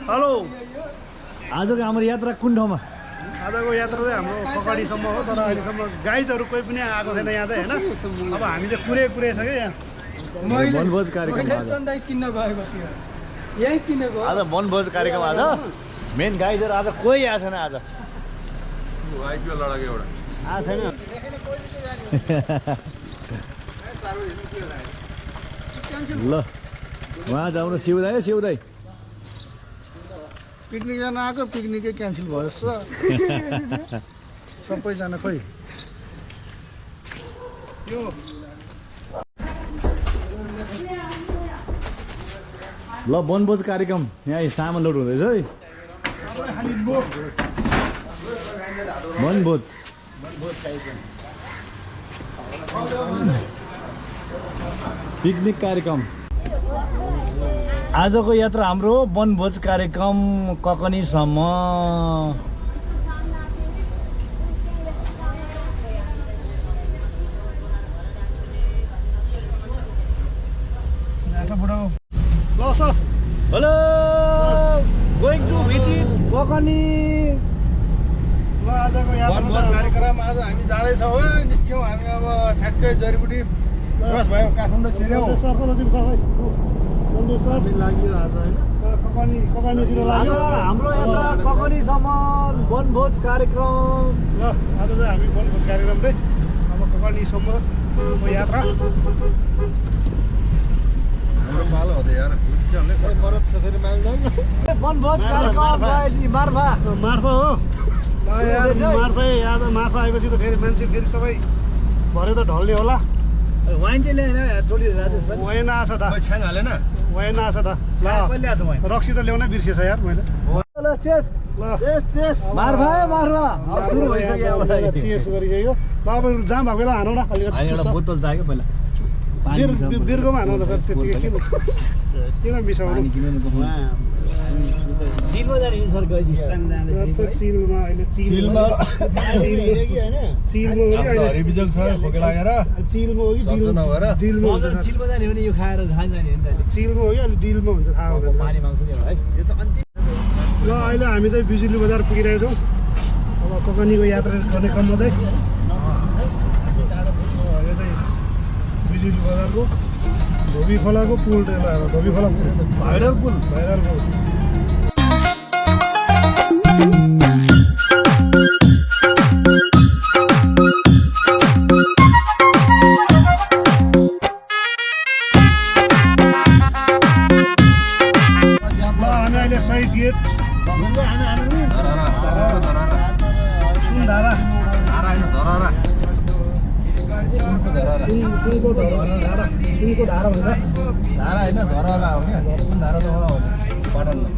Hello आजको हाम्रो यात्रा कुन ठाउँमा आजको यात्रा चाहिँ हाम्रो ककडीसम्म हो तर अहिलेसम्म गाइजहरू कोही पनि आएको छैन यहाँ चाहिँ होइन अब हामी चाहिँ कुरै छ क्या यहाँ वनभोज कार्यक्रम आज वनभोज कार्यक्रम आज मेन गाइजहरू आज कोही आएको छैन आज आएको छैन ल उहाँ जाउनु सिउदाई सिउदाई पिकनिक जान आएको पिकनिकै क्यान्सल भयो सबैजना खोइ ल वनभोज कार्यक्रम यहाँ सामान लोड हुँदैछ है वनभोज पिकनिक कार्यक्रम आजको यात्रा हाम्रो वनभोज कार्यक्रम ककनीसम्म hello going to visit Kakani ल आजको वनभोज कार्यक्रम आज हामी जाँदैछौँ हो निस्क्यौँ हामी अब ठ्याक्कै जडीबुटी क्रस भयो काठमाडौँ छिर्यौँ लाग्यो आज होइन ककनीतिर लाग्यो हाम्रो यात्रा ककनीसम्म वनभोज कार्यक्रम ल आज चाहिँ हामी वनभोज कार्यक्रम चाहिँ अब ककनीसम्मको यात्रा हाम्रो पालो हो त यार मरद छ फेरि माल्दैन वनभोज कार्यक्रम गाइजी मार्फा मार्फा हो ल यार मार्फा याद मार्फा आएपछि त फेरि मान्छे फेरि सबै भरे त ढल्ने होला वाइन चाहिँ ल्याएन टोली राजेश भाइ वाइन आछ त छ्याङ हालेन वाइन आछ त ल कहिले आछ वाइन रक्सी त ल्याउनै बिर्सेछ यार मैले ल चेस ल चेस मार्फा मार्फा सुरु भइसक्यो अब चेस गरिसक्यो ल अब जाम भएको बेला हानौँ न अनि एउटा बोतल चाहियो पहिला बिर्कोमा हानौँ न सर त्यतिकै किन मिसाउनु चिलमा जाने सर गइजी चिलमा अहिले चिलमा चिलमा हरिबिजक छ भोक लागेर चिलमा हो कि डिलमा चिलमा जाने हो नि यो खाएर खान जाने हो नि त चिलमा हो कि अनि डिलमा हुन्छ थाहा हुँदैन पानी माग्छु नि है यो त अन्तिम ल अहिले हामी चाहिँ बिजुली बजार पुगिरहेको छौँ अब ककनीको यात्रा गर्ने क्रममा चाहिँ यो चाहिँ बिजुली बजारको धोबी खोलाको पुल चाहिँ धोबी खोला भाइरल पुल सही गेट सुनधारा सुनको धारा भन्छ धारा होइन धरहरा हो क्या कुन धारा त हो पटनमा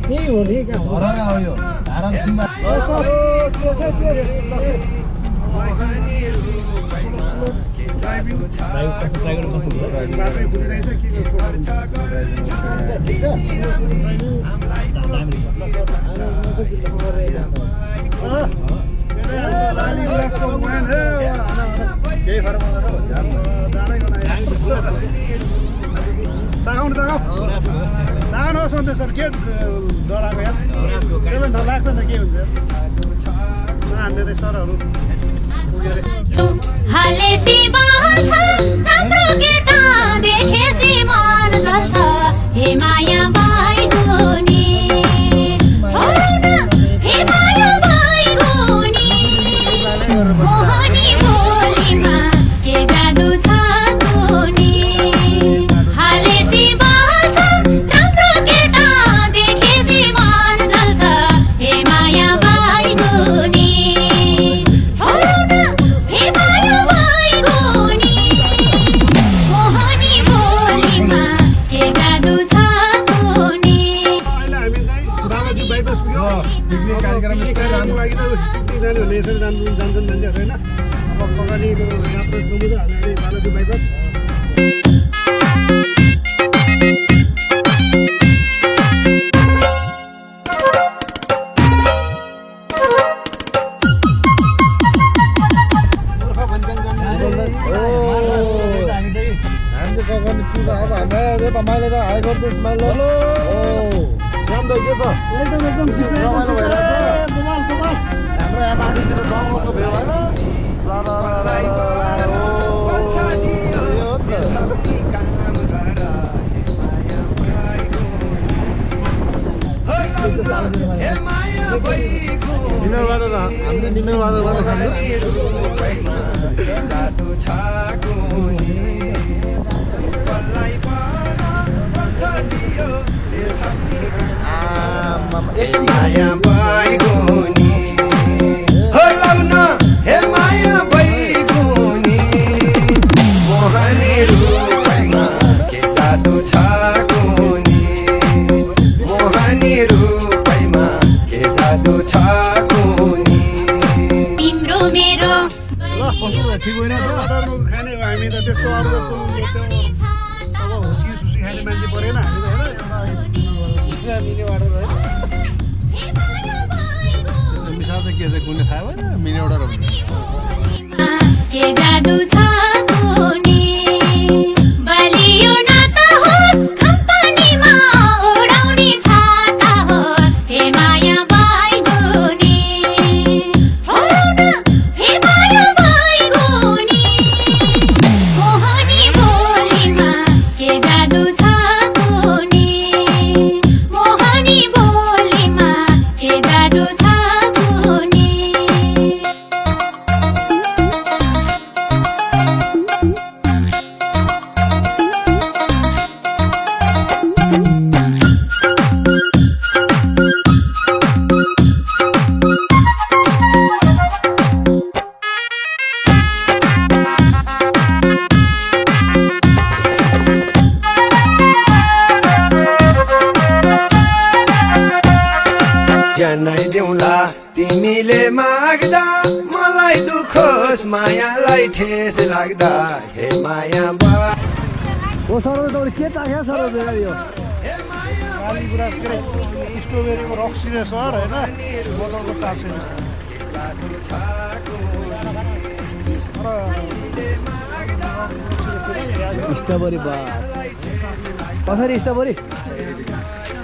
त्यही हो नि धरहरा हो यो धारा सिम्बा केही फरक दागाउनु सन्देश सर के डराएको यार त्यसलाई नलाग्छ नि के हुन्छ नहान्ने रहेछ सरहरू जान्छन् मान्छेहरू होइन अब ककनीको यात्रा सुरु त हामी बालाजु बाइपास रमाइलो त हाई गर्दैछ माइलो हेलो जान्दै के छ एकदम एकदम रमाइलो भइरहेछ। दुबाल दुबाल हाम्रो यहाँ माथितिर जङ्गलको भेउ होइन हामीले मिनरल वाटर माया बैगुनी हो लाउन हे माया बैगुनी मोहनी रूपैमा के जादु छ कुनी मोहनी रूपैमा के जादु छ कुनी तिम्रो मेरो ठिक होइन खाने हो हामी त त्यस्तो अरू जस्तो अब हुस्की सुस्की खाने मान्छे परेन हामी त होइन मिने वाटर होइन मिसाल चाहिँ के चाहिँ कुनै थाहा भएन मिने वाटर हो भने के जादु छ कुनी बलियो नाता होस् कम्पनीमा उडाउने छाता होस् हे माया बैगुनी हो न हे माया बैगुनी मोहनी बोलीमा के जादु छ कुनी मोहनी बोलीमा के जादु छ कुनी जनै देउला तिमीले माग्दा मलाई दुखोस् मायालाई ठेस लाग्दा हे माया बा ओ सरोज तपाईँ के चाख्या सरोज यो खाली कुरा के अरे स्ट्रबेरीको रक्सी रहेछ सर होइन बोतलको 400 स्ट्रबेरी बस कसरी स्ट्रबेरी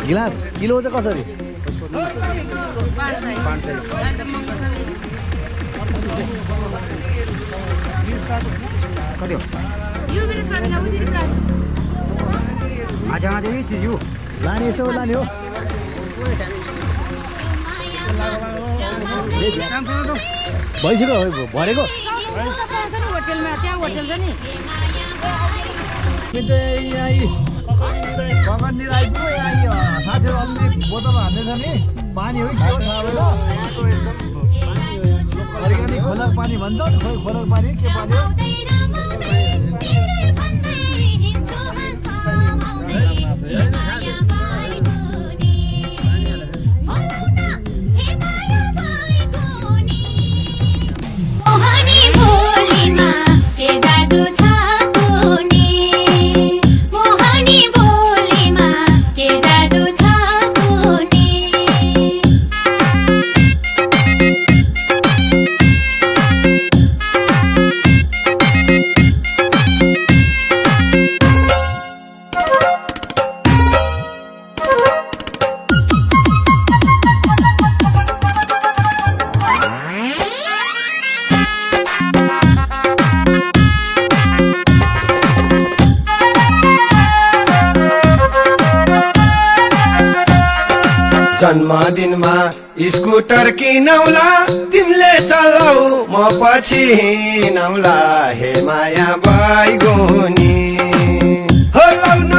गिलास किलो चाहिँ कसरी कति हो लाने यस्तो लाने हो भइसक्यो भरेको होटेलमा त्यहाँ होटेल छ नि यो चाहिँ यहाँ कमाननिर आइपुग्यो यहाँ साथीहरू अलि बोतल हान्दैछ नि पानी हो कि के हो थाहा भएन अर्ग्यानिक खोलाको पानी भन्छ नि खोइ खोलाको पानी के पानी हो मोहनी बोलीमा के जादु छ कुनी मोहनी बोलीमा के जादु छ कुनी जन्मदिनमा स्कुटर किनौला तिमीले चलाऊ म पछि हिँडौला हे माया बैगुनी हो लाउन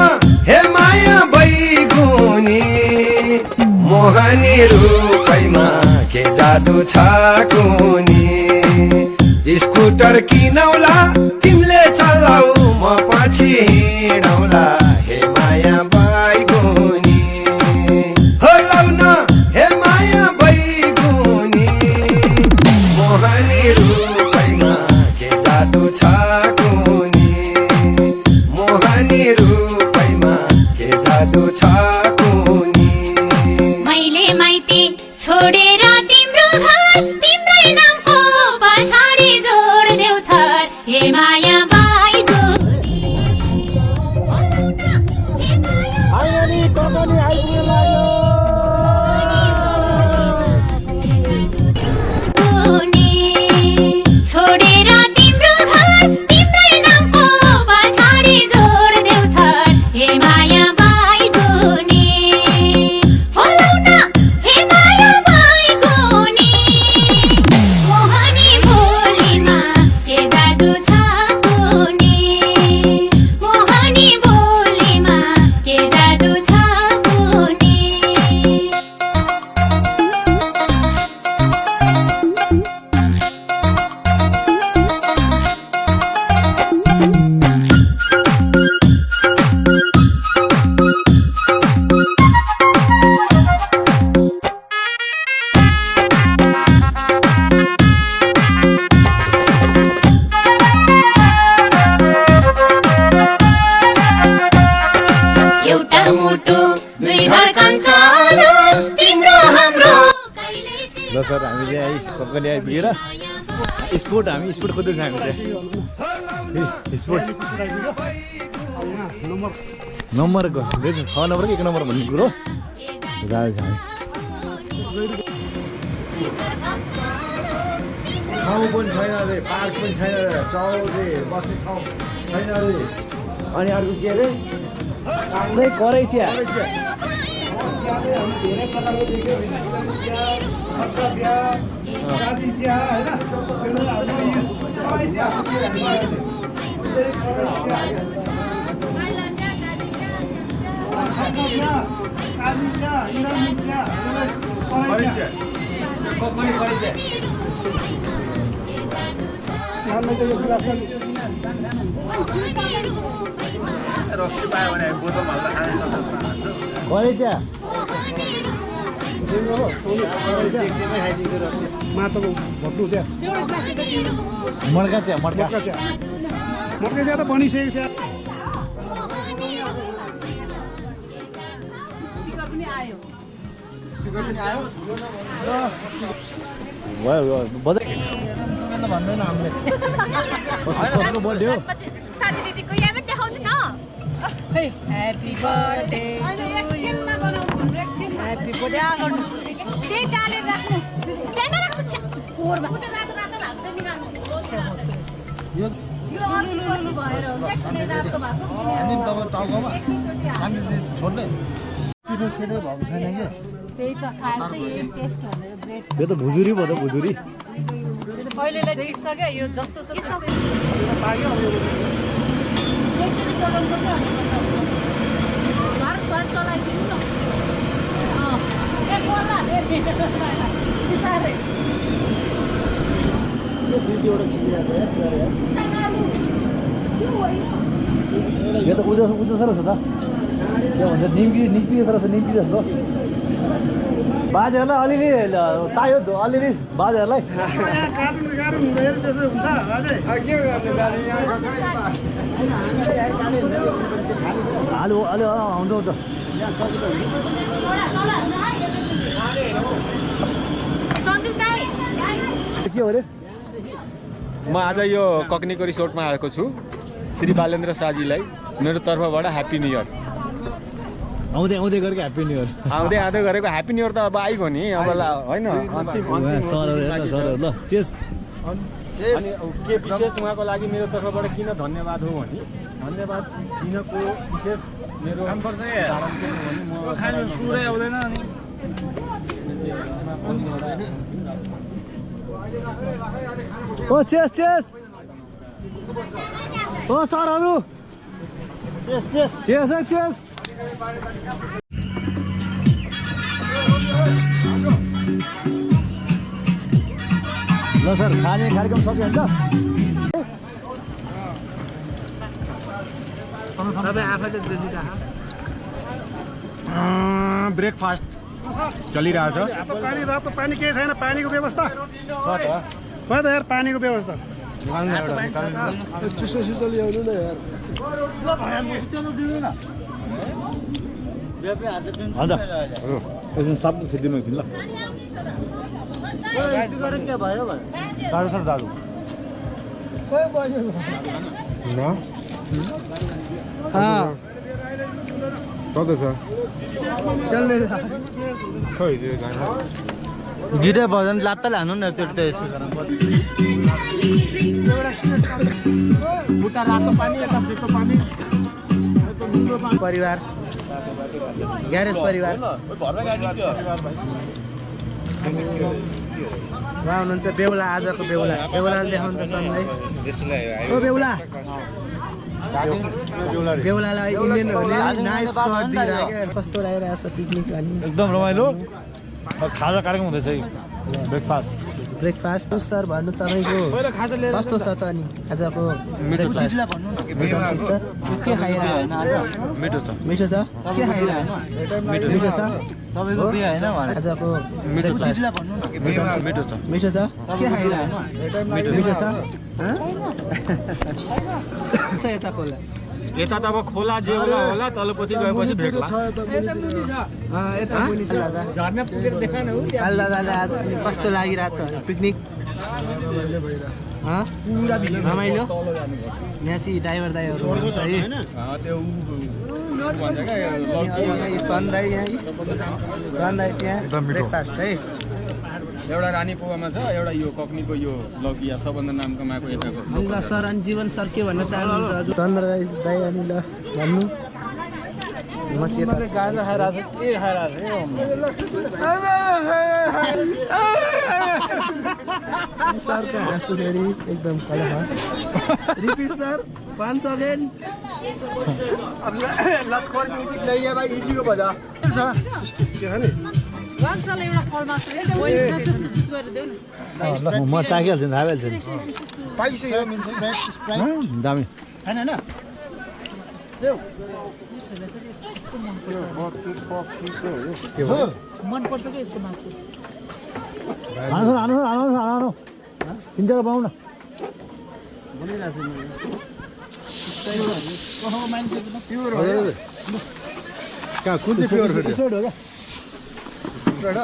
हे माया बैगुनी मोहनी रूपैमा के जादु छ कुनी स्कुटर किनौला तिमीले चलाऊ म पछि हिँडौला हे माया बैगुनी हो लाउन हे माया बैगुनी मोहनी रूपैमा के जादु छ कुनी मोहनी रूपैमा के जादु छ कुनी मैले माइती छोडेर तिम्रो घर तिम्रै नामको पछाडि जोड देऊ थर हे माया बैगुनी आइना नि कपाली आइपुग्न लाग्यो सर हामी चाहिँ आई ककनी आइपुगेर स्पोर्ट खोज्दैछ हामी चाहिँ स्पोर्ट नम्बरको 6 नम्बर कि 1 नम्बर भन्ने कुरो जान्छ हामी ठाउँ पनि छैन अरे पार्क पनि छैन अरे चौरे बस्ने ठाउँ छैन अरे अनि अर्को के अरे करै चिया रक्सी पायो भने बोतल हाल्दा खाने माटोको भट्टु चिया मड्का चिया मटका चिया त बनिसकेको छ बधाई भन्दैन हामीले बर्थडे हो साथी दिदीको यहाँ पनि देखाउँछु न ह्यापी बर्थडे ह्यापी बर्थडे गर्नु त्यही डालेर राख्नु त्यहाँ राख्नु कोरमा यो भएर एकचोटि रातो भएको अनि तपाईँ टाउकोमा शान्ति छोड्दै पिठो सेटै भएको छैन कि त्यही त खाएर चाहिँ यही टेस्ट भनेर ब्रेड यो त भुजुरी भयो त भुजुरी पहिलेलाई ठिक छ क्या यो जस्तो छ त्यस्तै एकचोटि चलाउनु पर्छ घर चलाइदिनु न यो त उजा सरस हो त के भन्छ निम्की सरस निम्की जस्तो बाजेहरूलाई अलिअलि चाहियो अलिअलि बाजेहरूलाई कार्टुन हुँदैन त्यसो हुन्छ अझै के गर्ने आलु अलि हुन्छ हुन्छ सन्देश दाइ के हो अरे म आज यो कक्निको रिसोर्टमा आएको छु श्री बालेन्द्र शाहजीलाई मेरो तर्फबाट ह्याप्पी न्यू इयर आउँदै गरेको ह्याप्पी न्यू इयर आउँदै गरेको ह्याप्पी न्यू इयर त अब आइगयो नि अब होइन सरहरू ल चेस अनि के विशेष उहाँको लागि मेरो तर्फबाट किन धन्यवाद हो भने धन्यवाद दिनको विशेष मेरो कारण के हो भने म सुरै आउँदैन अनि ओ चेस ओ सरहरू चेस ल सर खाने कार्यक्रम सक्यो नि ब्रेकफास्ट चलिरहेछ रातो पानी केही छैन पानीको व्यवस्था छ त यार पानीको व्यवस्था चिसो ल्याउनु न यार अन्त एकदिन सब खेलिदिनु एकछिन ल दाजु सर दाजु गिटार भजन लात्ता हान्नु न त्यो त उता रातो पानी यता सेतो पानी परिवार ग्यारेज परिवार उहाँ हुनुहुन्छ बेहुला आजको बेहुलाले देखाउनु त चन्दै ओ बेहुलालाई इन्डियनहरूले नाइस स्पट दिइरहेको कस्तो लागिरहेको छ पिकनिक अनि एकदम रमाइलो खाजा कार्यक्रम हुँदैछ ब्रेकफास्ट सर भन्नु तपाईँको कस्तो छ त अनि आजको ब्रेकफास्ट के खाइरहेको मिठो छ के खाइरहेको मिठो छ तपाईँको के होइन आजको ब्रेकफास्ट मिठो छ के खाइरहेको मिठो छ यता खोला यता त अब खोला जे होला तलपट्टि गएपछि भेट्ला यता मुनि छ दादा झर्ना पुगेर देखान हो काल दादाले आज पनि कस्तो लागिरहेछ पिकनिक पुरा रमाइलो न्यासी ड्राइभर दाइहरू हुनुहुन्छ है त्यो भन्छ क्या चन्दाई यहाँ चन्दाई चाहिँ ब्रेकफास्ट है एउटा रानी पोवामा छ एउटा यो कक्नीको यो लगिया सबभन्दा नामको माको यताको ल सर अनि जीवन सर के भन्न चाहनुहुन्छ हजुर चन्द्र दाई अनि ल भन्नु म चाहिँ यता गाजा खाइरहेको छ के खाइरहेको छ सरको हाँसु फेरि एकदम कलह रिपिट सर 5 सेकेन्ड अब लटखोर म्युजिक नहीं है भाई इसी को बजा के खाने वाङ्साले एउटा फलमा छ नि जुस गरेर देऊ न म चाखिहाल्छु नि खाइहाल्छु नि पाइस यो मिल्छ दामी हैन हैन मन पर्छ कि यस्तो मासु हानु तिन जग्गा बनाउन कहाँ कुन चाहिँ प्योर फेरि हो क्या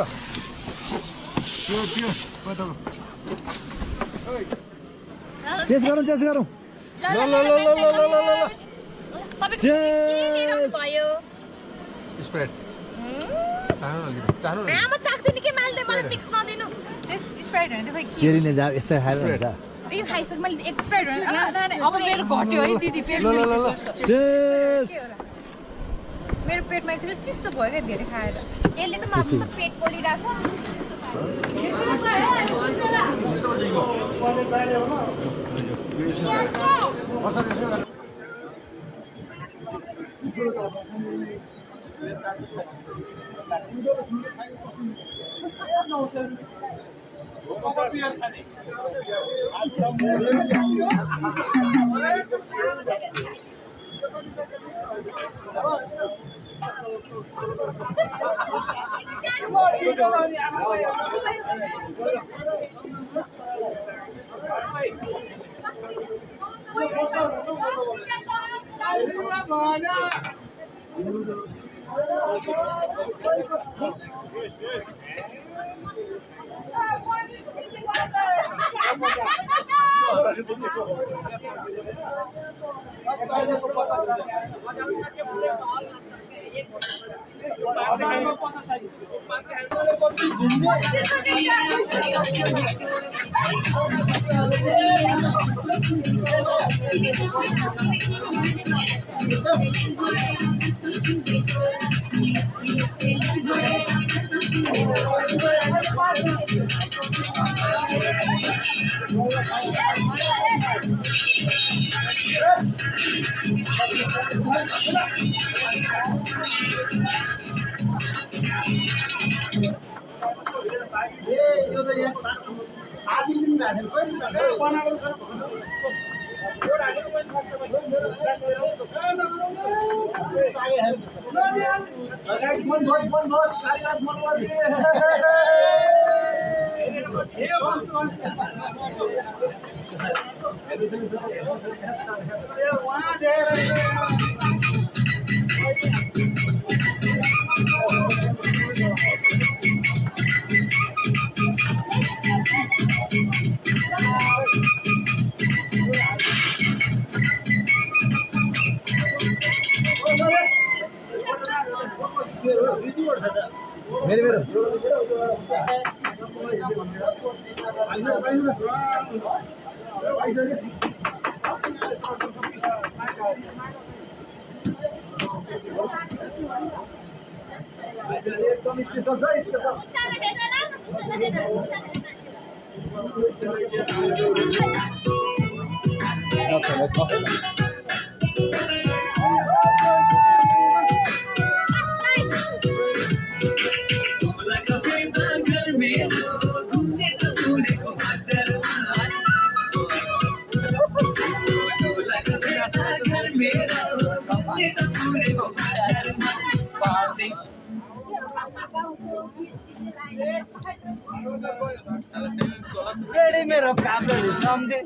चेस गरौँ ल भयो स्प्रेड चाहनु म चाख्दिन के माल्दै मलाई मिक्स नदिनु स्प्राइट हैन खै चेरीले जा यस्तै खाएर हुन्छ यो खाइसक मैले एक स्प्राइट हैन अब मेरो घट्यो है दिदी फेरि चेस मेरो पेटमा एकचोटि चिसो भयो क्या धेरै खाएर यसले त मलाई पेट पोलिरहेको मेरो काम सम्झे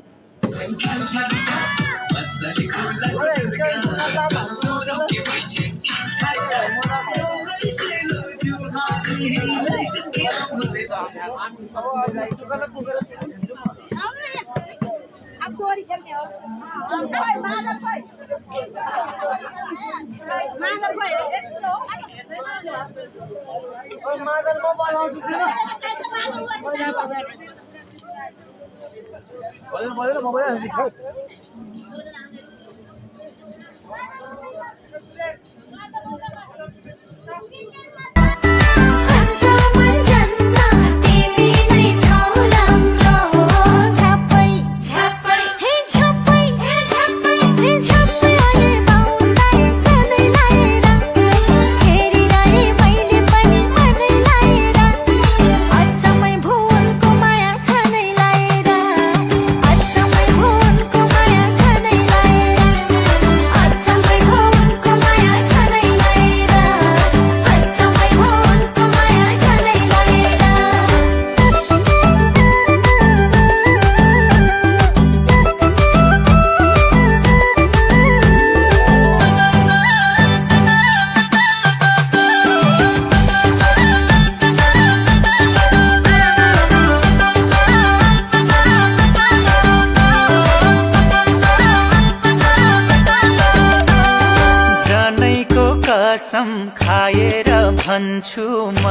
कसम खाएर भन्छु म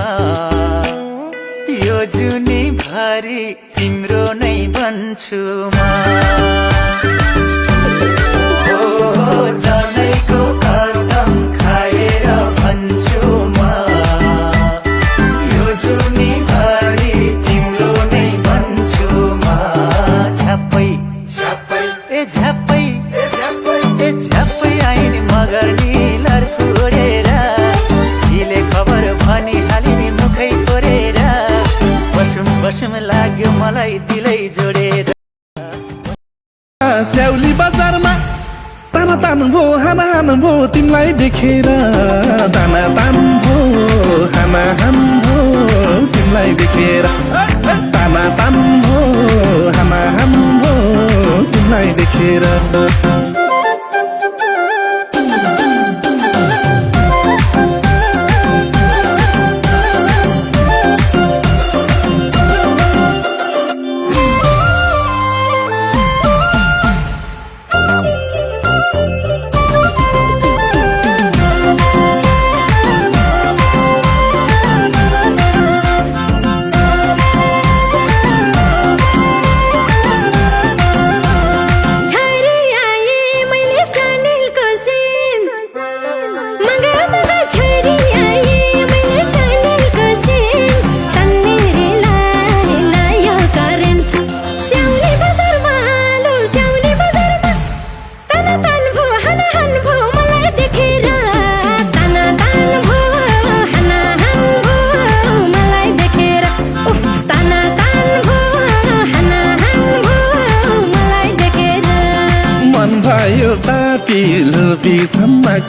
यो जुनी भरि तिम्रो नै बन्छु म ओ जनैको कसम खाएर भन्छु म यो जुनी भरि तिम्रो नै बन्छु म झ्याप्पै झ्याप्पै ए झ्याप्पै ए झ्याप्पै ए झ्याप्पै आइने मगर निलर फुरेर हिले खबर भनिहालिने मुखै फोरेर बसुम बसुम लाग्यो मलाई दिलै जोडेर स्याउली बजारमा ताना तान भो हाना हान भो तिमीलाई देखेर ताना तान भो हाना हान भो तिमीलाई देखेर ताना तान भो हाना हान भो तिमीलाई देखेर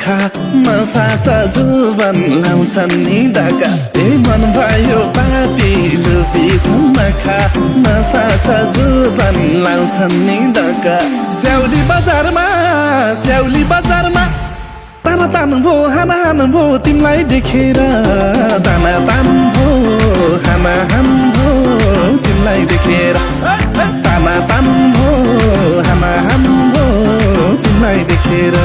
खा नसा छ जुबन लाउँछन् नि डाका ए मन भयो पापी लुपी खा नसा छ जुबन लाउँछन् नि डाका स्याउली बजारमा ताना तान भो हाना हान भो तिमीलाई देखेर ताना तान भो हाना हान भो तिमीलाई देखेर ताना तान भो हाना हान भो तिमीलाई देखेर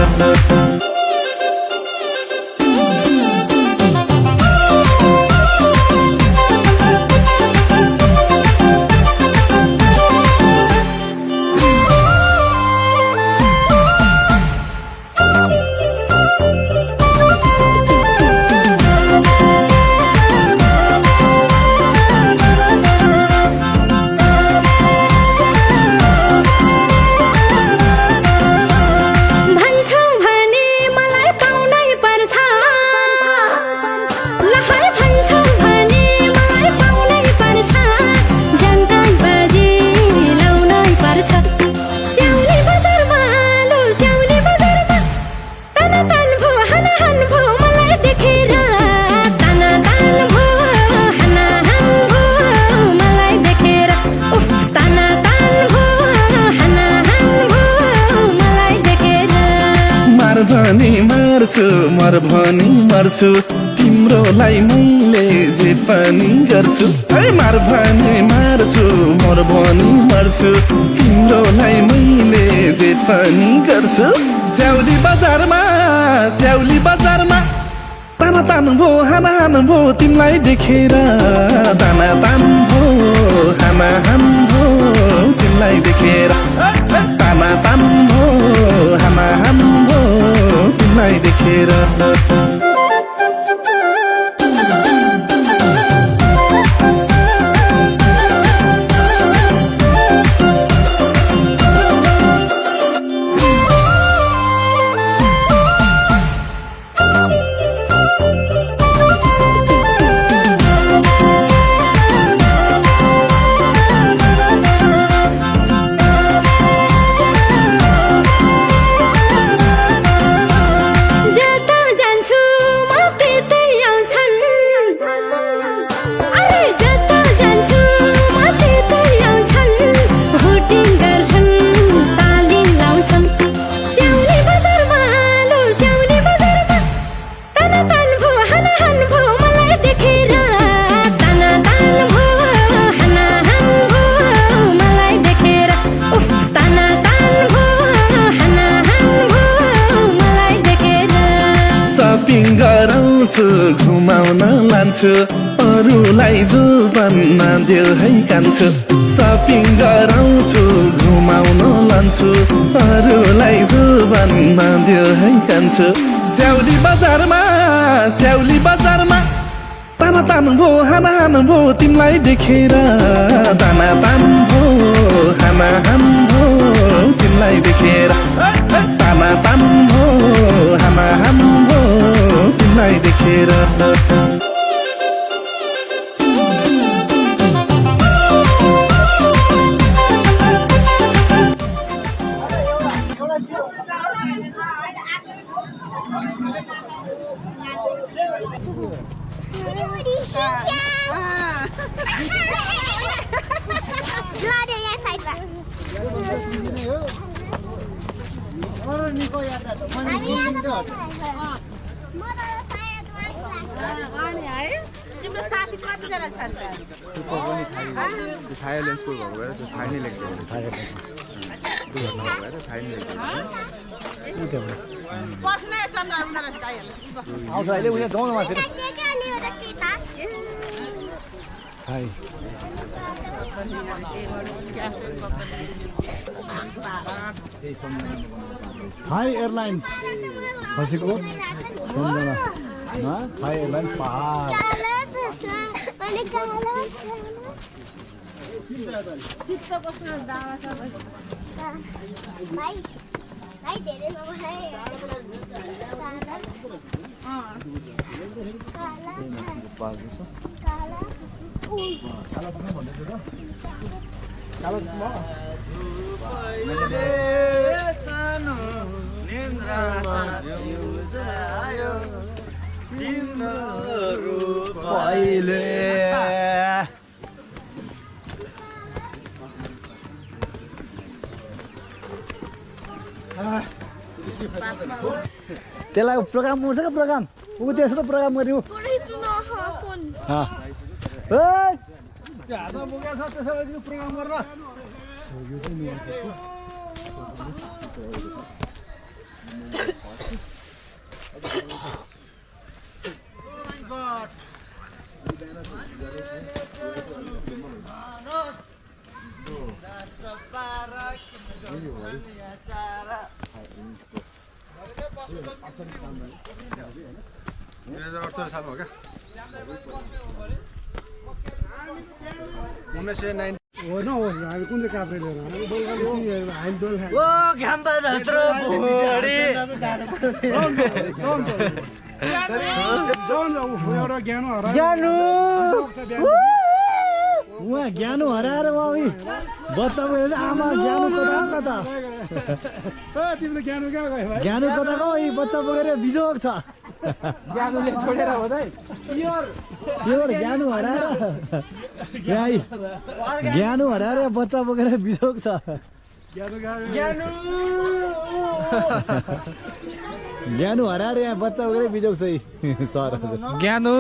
मर भनी मर्छु तिम्रोलाई मै मैले जे पनि गर्छु मार भने मार्छु मर भनी मर्छु तिम्रोलाई मैले जे पनि गर्छु स्याउली बजारमा ताना तान भो हाना हान भो तिमीलाई देखेर दाना तान भो हाना हान भो तिमीलाई देखेर ताना तान भो हाना हान भो तिमीलाई देखेर घुमाउन लान्छु अरूलाई जो भन्न देऊ है कान्छु सपिङ गराउँछु घुमाउन लान्छु अरूलाई जो भन्न देऊ है कान्छु स्याउली बजारमा ताना तान भो हाना हान भो तिमीलाई देखेर दाना तान भो हाना हान भो तिमीलाई देखेर ताना तान भो हाना हान भो तिमीलाई देखेर तिम्रो साथी कतिजना छन् थाइल्यान्ड स्कुल भएको भएर त्यो थाइ नै लेख्दै पर्खिनै चन्द्र उनीहरूलाई आउँछ अहिले उनीहरू जाउँ न माथि थाई एयरलाइन्स खसेको सम्झना थाई एयरलाइन्स पहाड कालो चस्मा सानो निन्द्रामा जिउजायो तिम्रो पहिले त्यसलाई प्रोग्राम गर्छ क्या प्रोग्राम ऊ त्यसो त प्रोग्राम गर्यो हातमा बोकेको छ त्यसो भए प्रोग्राम गरेर सालमा हो क्या 1990 हो न हो हामी कुन चाहिँ काप्रे लिएर हामी दोल खायो ओ घाम्बा जत्रो भोडी एउटा ज्ञानो हरायो उहाँ ज्ञानो हराएर उहाँ बच्चाको आमा ज्ञानो कता तिम्रो ज्ञानो कहाँ गयो ज्ञानो कताको यी बच्चा बोकेर बिजोग छ ज्ञानुले छोडेर हो दाइ प्योर ज्ञानो हराएर ज्ञानो हराएर बच्चा बोकेर बिजोग छ ज्ञानो ज्ञानु हराएर यहाँ बच्चा उग्रै बिजाउँछ सर ज्ञानु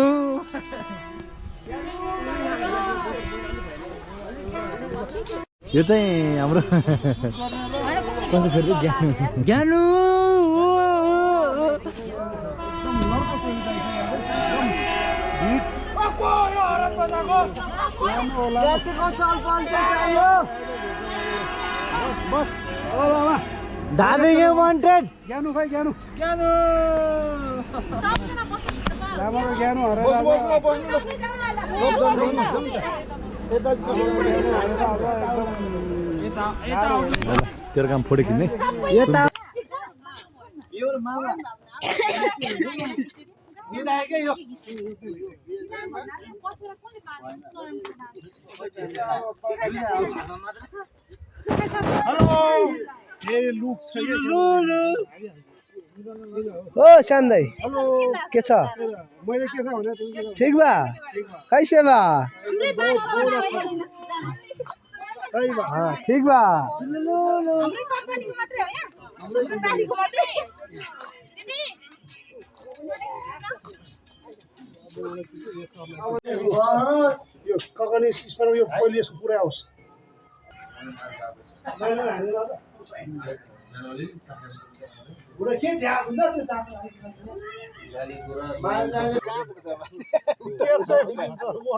यो चाहिँ हाम्रो कसो छोरी ज्ञानु ज्ञानु बस धाबिङ वान्टेड ज्ञानु भाइ ज्ञानु सबजना बस्नुहुन्छ त राम्रो ज्ञानु हराएर तेरो काम फोटो किन्ने ओ श्याम दाई के छ मैले के छ भने ठीक बा कैसे बा ठीक बा हाम्रो कम्पनीको मात्रै हो यहाँ हाम्रो बारीको मात्रै यो ककनी स्परमा यो पहिले यसको पुरा आओस् पुरा के झ्याप हुन्छ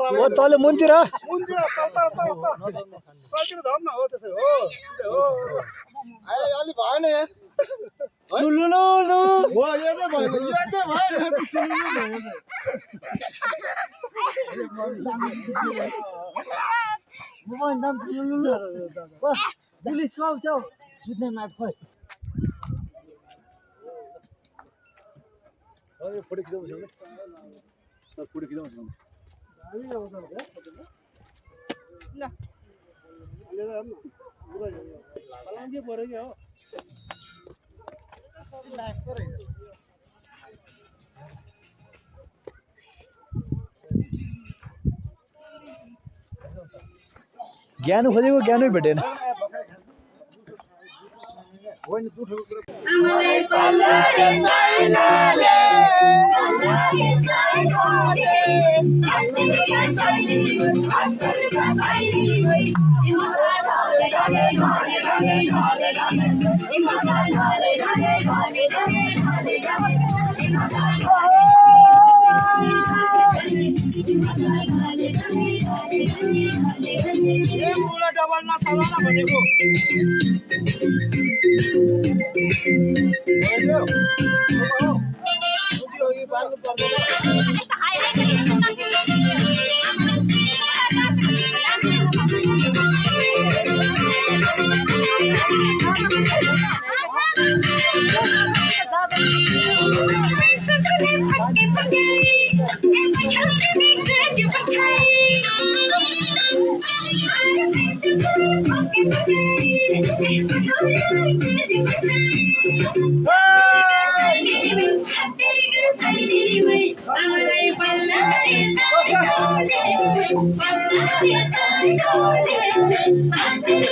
त्यो तले मुनतिर झर्न हो त्यसै हो अलि भएन यार सुलुलु हो यो चाहिँ पुलिस कल क्या सुत्ने माट खोइ फोटो खिचाउँछ फोटो खिचाउँछ ल पऱ्यो क्या हो ज्ञानु खोजेको ज्ञानै भेटेन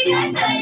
Yes,